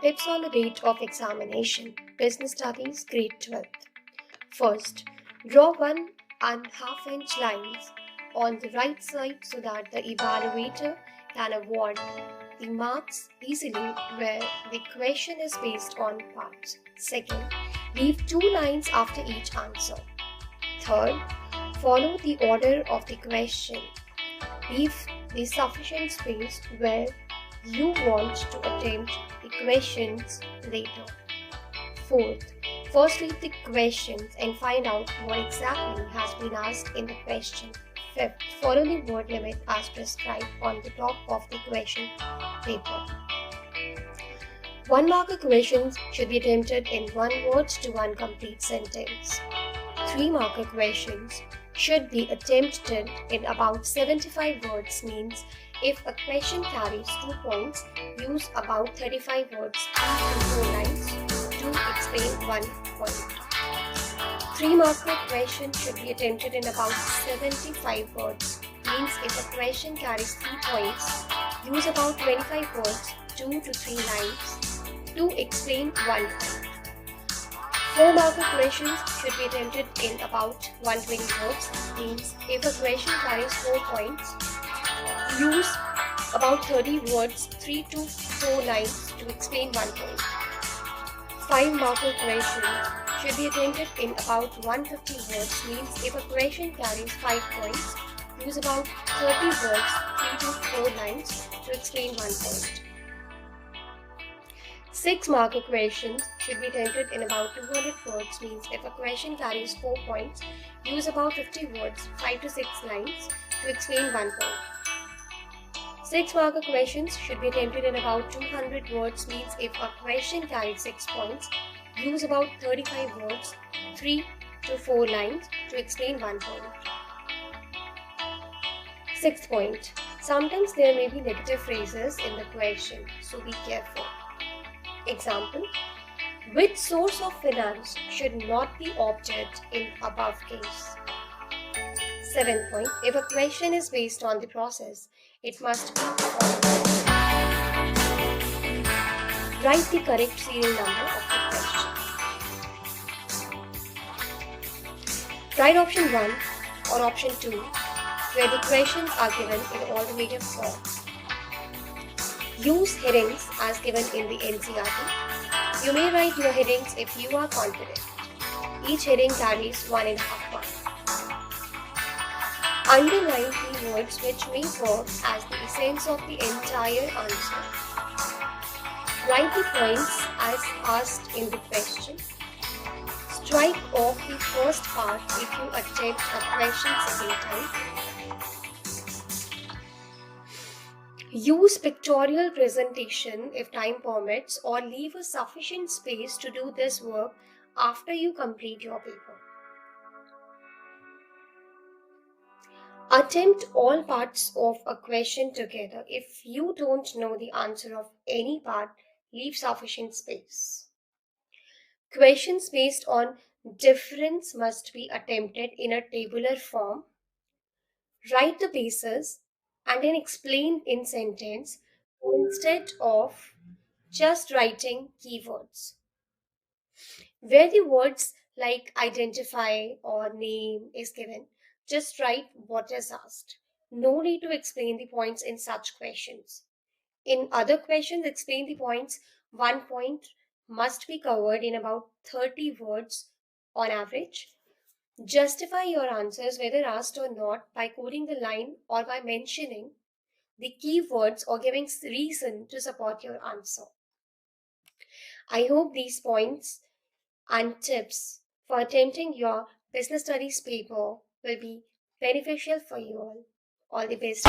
Tips on the date of examination. Business Studies, Grade 12th. First, draw 1.5-inch lines on the right side so that the evaluator can award the marks easily where the question is based on parts. Second, leave 2 lines after each answer. Third, follow the order of the question. Leave the sufficient space where you want to attempt the questions later. Fourth, first read the questions and find out what exactly has been asked in the question. Fifth, follow the word limit as prescribed on the top of the question paper. 1-marker questions should be attempted in 1 word to 1 complete sentence. 3-marker questions should be attempted in about 75 words, means if a question carries 2 points, use about 35 words, 3 to 4 lines to explain 1 point. 3-marker question should be attempted in about 75 words, means if a question carries 3 points, use about 25 words, 2 to 3 lines to explain 1 point. 4-marker questions should be attempted in about 120 words, means if a question carries 4 points, use about 30 words, 3 to 4 lines to explain 1 point. 5-marker questions should be attempted in about 150 words, means if a question carries 5 points, use about 30 words, 3 to 4 lines to explain 1 point. 6-marker questions should be attempted in about 200 words, means if a question carries 4 points, use about 50 words, 5 to 6 lines to explain 1 point. 6-marker questions should be attempted in about 200 words, means if a question carries 6 points, use about 35 words, 3 to 4 lines to explain 1 point. 6th point. Sometimes there may be negative phrases in the question, so be careful. Example, which source of finance should not be opted in above case? 7th point, if a question is based on the process, it must be followed. Write the correct serial number of the question. Write option 1 or option 2 where the questions are given in alternative form. Use headings as given in the NCERT. You may write your headings if you are confident. Each heading carries 1.5 marks. Underline keywords which may work as the essence of the entire answer. Write the points as asked in the question. Strike off the first part if you attempt a question second time. Use pictorial presentation if time permits, or leave a sufficient space to do this work after you complete your paper. Attempt all parts of a question together. If you don't know the answer of any part, leave sufficient space. Questions based on difference must be attempted in a tabular form. Write the basis and then explain in sentence instead of just writing keywords. Where the words like identify or name is given, just write what is asked. No need to explain the points in such questions. In other questions, explain the points. 1 point must be covered in about 30 words on average. Justify your answers whether asked or not by quoting the line or by mentioning the keywords or giving reason to support your answer. I hope these points and tips for attempting your business studies paper will be beneficial for you all. All the best.